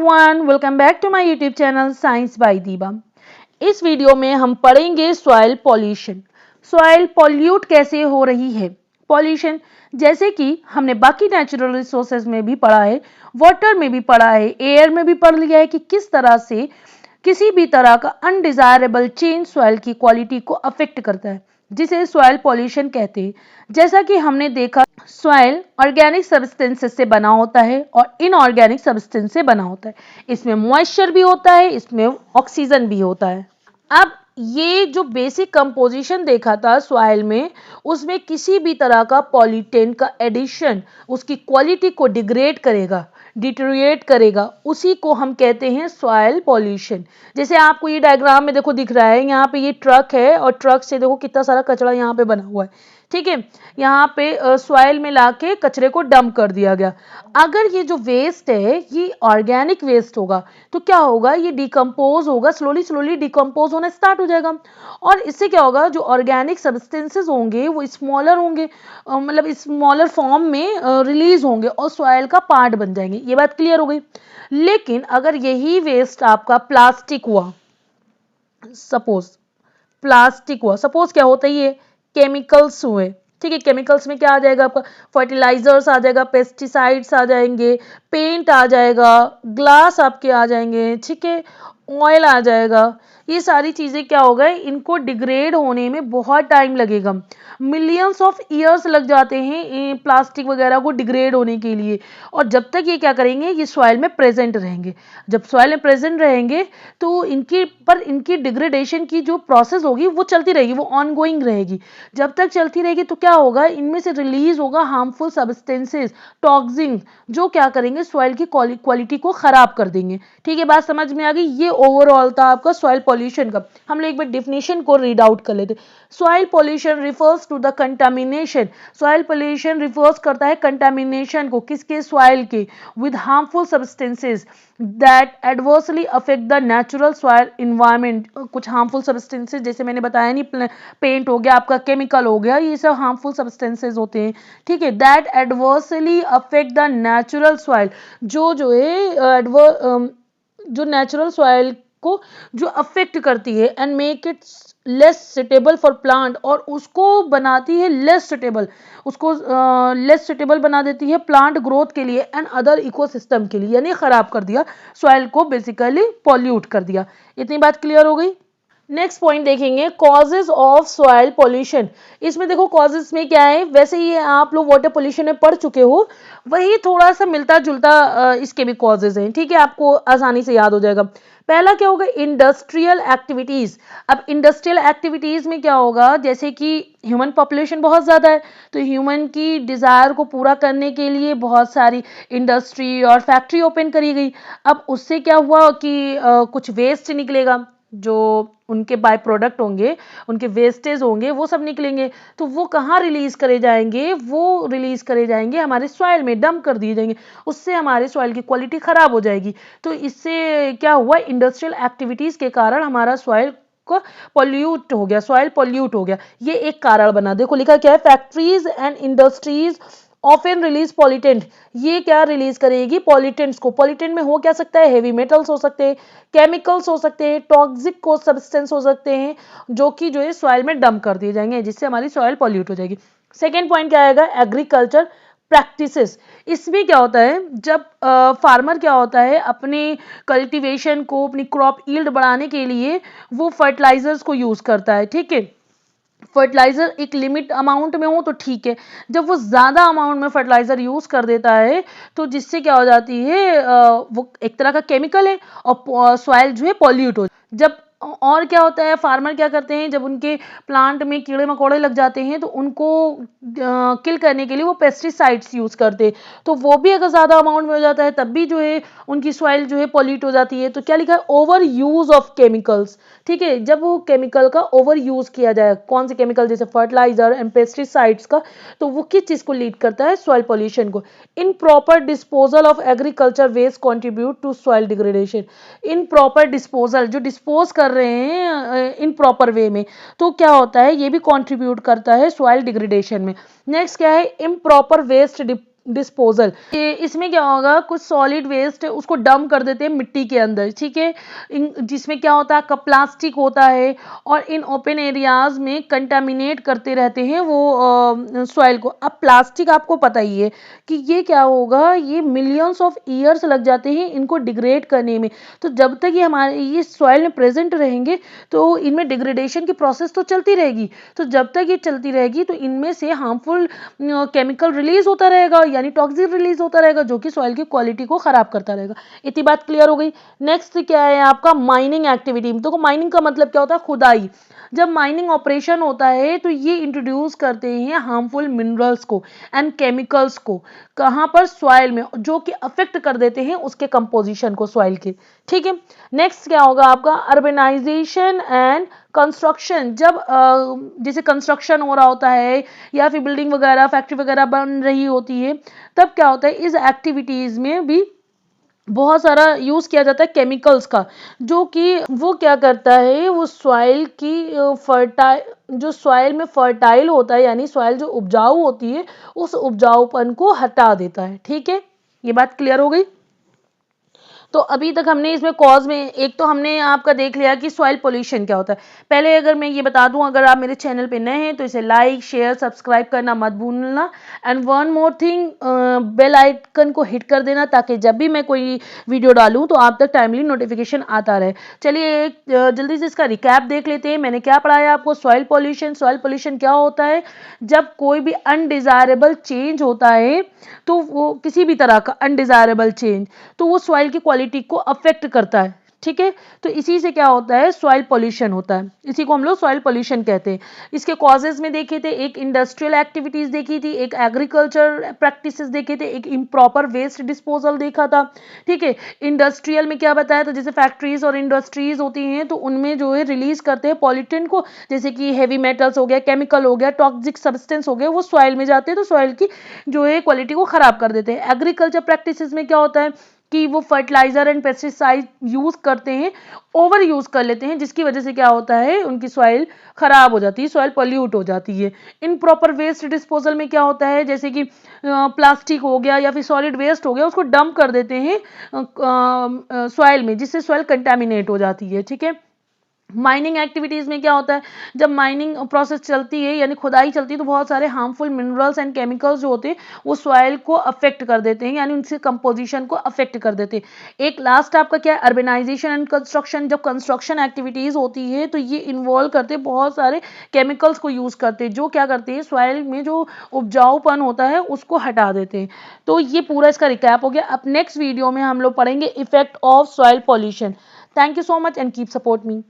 Everyone, welcome back to my YouTube channel science by Deeba. इस video में हम पढ़ेंगे सॉइल पॉल्यूशन। सॉइल पॉल्यूट कैसे हो रही है। पॉल्यूशन जैसे कि हमने बाकी नेचुरल रिसोर्सेज में भी पढ़ा है, वाटर में भी पढ़ा है, एयर में भी पढ़ लिया है कि किस तरह से किसी भी तरह का अनडिजायरेबल चेंज सॉइल की क्वालिटी को अफेक्ट करता है, जिसे सॉइल पॉल्यूशन कहते हैं। जैसा कि हमने देखा, सॉइल ऑर्गेनिक सब्सटेंसेस से बना होता है और इनऑर्गेनिक सब्सटेंस से बना होता है। इसमें मॉइस्चर भी होता है, इसमें ऑक्सीजन भी होता है। अब ये जो बेसिक कंपोजिशन देखा था सॉइल में, उसमें किसी भी तरह का पॉल्यूटेंट का एडिशन उसकी क्वालिटी को डिग्रेड करेगा, डिटेरियोरेट करेगा, उसी को हम कहते हैं सॉइल पॉल्यूशन। जैसे आपको ये डायग्राम में देखो दिख रहा है, यहाँ पे ये ट्रक है और ट्रक से देखो कितना सारा कचरा यहाँ पे बना हुआ है। ठीक है, यहाँ पे सॉइल में लाके कचरे को डंप कर दिया गया। अगर ये जो वेस्ट है ये ऑर्गेनिक वेस्ट होगा तो क्या होगा, ये डिकम्पोज होगा, स्लोली स्लोली डिकम्पोज होना स्टार्ट हो जाएगा और इससे क्या होगा, जो ऑर्गेनिक सब्सटेंसेस होंगे वो स्मॉलर होंगे, मतलब स्मॉलर फॉर्म में रिलीज होंगे और सॉइल का पार्ट बन जाएंगे। ये बात क्लियर हो गई। लेकिन अगर यही वेस्ट आपका प्लास्टिक हुआ, सपोज क्या होता है, ये केमिकल्स हुए। ठीक है, केमिकल्स में क्या आ जाएगा आपका, फर्टिलाइजर्स आ जाएगा, पेस्टिसाइड्स आ जाएंगे, पेंट आ जाएगा, ग्लास आपके आ जाएंगे, ठीक है, ऑयल आ जाएगा। ये सारी चीजें क्या हो गए, इनको डिग्रेड होने में बहुत टाइम लगेगा, मिलियंस ऑफ ईयर्स लग जाते हैं प्लास्टिक वगैरह को डिग्रेड होने के लिए। और जब तक ये क्या करेंगे, ये सॉइल में प्रेजेंट रहेंगे। जब सॉइल में प्रेजेंट रहेंगे तो इनकी डिग्रेडेशन की जो प्रोसेस होगी वो चलती रहेगी, वो ऑनगोइंग रहेगी। जब तक चलती रहेगी तो क्या होगा, इनमें से रिलीज होगा हार्मफुल सब्सटेंसेस, टॉक्सिन, जो क्या करेंगे, सॉइल की क्वालिटी को खराब कर देंगे। ठीक है, बात समझ में आ गई। ये ओवरऑल था आपका सॉइल पॉल्यूशन का। हम लोग एक बार डेफिनेशन को रीड आउट कर लेते। Soil pollution refers to the contamination. Soil pollution refers करता है कंटामिनेशन को, किसके, सॉइल के, with harmful substances that adversely affect the natural soil environment. कुछ हार्मफुल सब्सटेंसेस जैसे मैंने बताया नहीं, पेंट हो गया आपका, केमिकल हो गया, ये सब हार्मफुल सब्सटेंसेस होते हैं। ठीक है, that adversely affect the natural soil, जो है जो नेचुरल सॉइल को जो अफेक्ट करती है, and make it less suitable for plant, और उसको बनाती है लेस सुटेबल, उसको लेस सुटेबल बना देती है प्लांट ग्रोथ के लिए एंड अदर इकोसिस्टम के लिए। यानी खराब कर दिया सॉइल को, बेसिकली पॉल्यूट कर दिया। इतनी बात क्लियर हो गई। नेक्स्ट पॉइंट देखेंगे, कॉजेज ऑफ सॉइल पॉल्यूशन। इसमें देखो कॉजेज में क्या है, वैसे ही आप लोग वाटर पॉल्यूशन में पढ़ चुके हो, वही थोड़ा सा मिलता जुलता इसके भी कॉजेज हैं। ठीक है, आपको आसानी से याद हो जाएगा। पहला क्या होगा, इंडस्ट्रियल एक्टिविटीज। अब इंडस्ट्रियल एक्टिविटीज में क्या होगा, जैसे कि ह्यूमन पॉपुलेशन बहुत ज्यादा है, तो ह्यूमन की डिजायर को पूरा करने के लिए बहुत सारी इंडस्ट्री और फैक्ट्री ओपन करी गई। अब उससे क्या हुआ कि कुछ वेस्ट निकलेगा, जो उनके बाय प्रोडक्ट होंगे, उनके वेस्टेज होंगे, वो सब निकलेंगे। तो वो कहाँ रिलीज करे जाएंगे, वो रिलीज करे जाएंगे हमारे सॉइल में, डंप कर दिए जाएंगे। उससे हमारे सॉइल की क्वालिटी खराब हो जाएगी। तो इससे क्या हुआ, इंडस्ट्रियल एक्टिविटीज के कारण हमारा सॉइल को पॉल्यूट हो गया, सॉइल पॉल्यूट हो गया। ये एक कारण बना। देखो लिखा क्या है, factories and industries often release pollutant. ये क्या रिलीज करेगी, पॉल्यूटेंट्स को। पॉल्यूटेंट में हो क्या सकता है, हेवी मेटल्स हो सकते हैं, केमिकल्स हो सकते हैं, टॉक्सिक को सब्सटेंस हो सकते हैं, जो है सॉइल में डंप कर दिए जाएंगे, जिससे हमारी सॉइल पॉल्यूट हो जाएगी। सेकेंड पॉइंट क्या आएगा, एग्रीकल्चर प्रैक्टिसेस। इसमें क्या होता है, जब फार्मर क्या होता है, अपने कल्टीवेशन को, अपनी क्रॉप यील्ड बढ़ाने के लिए वो फर्टिलाइजर्स को यूज करता है। ठीक है, फर्टिलाइजर एक लिमिट अमाउंट में हो तो ठीक है, जब वो ज्यादा अमाउंट में फर्टिलाइजर यूज कर देता है तो जिससे क्या हो जाती है, वो एक तरह का केमिकल है और सॉइल जो है पॉल्यूट हो। जब और क्या होता है, फार्मर क्या करते हैं, जब उनके प्लांट में कीड़े मकोड़े लग जाते हैं तो उनको किल करने के लिए वो पेस्टिसाइड्स यूज करते हैं। तो वो भी अगर ज्यादा अमाउंट में हो जाता है तब भी जो है उनकी सॉइल जो है पॉल्यूट हो जाती है। तो क्या लिखा है, ओवर यूज ऑफ केमिकल्स। ठीक है, जब वो केमिकल का ओवर यूज किया जाए, कौन से केमिकल, जैसे फर्टिलाइजर एंड पेस्टिसाइड्स का, तो वो किस चीज को लीड करता है, सॉइल पॉल्यूशन को। Improper disposal of agriculture waste contribute to soil degradation. Improper disposal, जो डिस्पोज कर रहे हैं इन प्रॉपर वे में, तो क्या होता है, ये भी कॉन्ट्रीब्यूट करता है सॉइल डिग्रेडेशन में। नेक्स्ट क्या है, इम्प्रॉपर वेस्ट डिस्पोजल। इसमें क्या होगा, कुछ सॉलिड वेस्ट है उसको डंप कर देते हैं मिट्टी के अंदर, ठीक है, जिसमें क्या होता है, प्लास्टिक होता है और इन ओपन एरियाज में कंटामिनेट करते रहते हैं वो सॉइल को। अब प्लास्टिक आपको पता ही है कि ये क्या होगा, ये मिलियंस ऑफ ईयर्स लग जाते हैं इनको डिग्रेड करने में। तो जब तक ये हमारे ये सॉइल में प्रेजेंट रहेंगे तो इनमें डिग्रेडेशन की प्रोसेस तो चलती रहेगी। तो जब तक ये चलती रहेगी तो इनमें से हार्मफुल केमिकल रिलीज होता रहेगा, यानी टॉक्सिक रिलीज होता रहेगा, जो कि सॉइल की क्वालिटी को खराब करता रहेगा। इतनी बात क्लियर हो गई। नेक्स्ट क्या है आपका, माइनिंग एक्टिविटी। तो माइनिंग का मतलब क्या होता है, खुदाई। जब माइनिंग ऑपरेशन होता है तो ये इंट्रोड्यूस करते हैं हार्मफुल मिनरल्स को एंड केमिकल्स को, कहां पर, सॉइल में, जो कि अफेक्ट कर देते हैं उसके कंपोजिशन को सॉइल के, ठीक है। नेक्स्ट क्या होगा आपका, अर्बनाइजेशन एंड कंस्ट्रक्शन। जब जैसे कंस्ट्रक्शन हो रहा होता है या फिर बिल्डिंग वगैरह फैक्ट्री वगैरह बन रही होती है, तब क्या होता है, इस एक्टिविटीज में भी बहुत सारा यूज किया जाता है केमिकल्स का, जो कि वो क्या करता है, वो सॉइल की फर्टाइल, जो सॉइल में फर्टाइल होता है, यानी सॉइल जो उपजाऊ होती है उस उपजाऊपन को हटा देता है, ठीक है। ये बात क्लियर हो गई। तो अभी तक हमने इसमें कॉज में एक तो हमने आपका देख लिया कि सॉइल पोल्यूशन क्या होता है। पहले अगर मैं ये बता दूं, अगर आप मेरे चैनल पे नए हैं तो इसे लाइक शेयर सब्सक्राइब करना मत भूलना। And one more thing, bell icon को हिट कर देना ताकि जब भी मैं कोई वीडियो डालूं तो आप तक टाइमली नोटिफिकेशन आता रहे। चलिए एक जल्दी से इसका रिकैप देख लेते हैं। मैंने क्या पढ़ाया आपको, सॉइल पोल्यूशन। सॉइल पोल्यूशन क्या होता है, जब कोई भी अनडिजायरेबल चेंज होता है, तो वो किसी भी तरह का अनडिजायरेबल चेंज, तो वो सॉइल की क्वालिटी को अफेक्ट करता है, ठीक है। तो इसी से क्या होता है, सॉइल पोल्यूशन होता है, इसी को हम लोग सॉइल पोल्यूशन कहते हैं। इसके कॉजेज में देखे थे, एक इंडस्ट्रियल एक्टिविटीज देखी थी, एक एग्रीकल्चर प्रैक्टिसेस देखे थे, एक इम्प्रॉपर वेस्ट डिस्पोजल देखा था, ठीक है। इंडस्ट्रियल में क्या बताया, तो जैसे फैक्ट्रीज और इंडस्ट्रीज होती हैं तो उनमें जो है रिलीज करते हैं पॉल्यूटेंट को, जैसे कि हैवी मेटल्स हो गया, केमिकल हो गया, टॉक्सिक सब्सटेंस हो गया, वो सॉइल में जाते हैं तो सॉइल की जो है क्वालिटी को खराब कर देते हैं। एग्रीकल्चर प्रैक्टिसेस में क्या होता है कि वो फर्टिलाइजर एंड पेस्टिसाइड यूज करते हैं, ओवर यूज कर लेते हैं, जिसकी वजह से क्या होता है, उनकी सॉइल खराब हो जाती है, सॉइल पॉल्यूट हो जाती है। इनप्रॉपर वेस्ट डिस्पोजल में क्या होता है, जैसे कि प्लास्टिक हो गया या फिर सॉलिड वेस्ट हो गया, उसको डंप कर देते हैं सॉइल में, जिससे सॉइल कंटेमिनेट हो जाती है, ठीक है। माइनिंग एक्टिविटीज में क्या होता है, जब माइनिंग प्रोसेस चलती है यानी खुदाई चलती है तो बहुत सारे हार्मफुल मिनरल्स एंड केमिकल्स जो होते हैं वो सॉइल को अफेक्ट कर देते हैं, यानी उनसे कंपोजिशन को अफेक्ट कर देते हैं। एक लास्ट आपका क्या है, अर्बनाइजेशन एंड कंस्ट्रक्शन। जब कंस्ट्रक्शन एक्टिविटीज होती है तो ये इन्वॉल्व करते हैं बहुत सारे केमिकल्स को यूज करते हैं, जो क्या करते हैं, सॉइल में जो उपजाऊपन होता है उसको हटा देते हैं। तो ये पूरा इसका रिकैप हो गया। अब नेक्स्ट वीडियो में हम लोग पढ़ेंगे effect of soil pollution. Thank you so much and keep support me.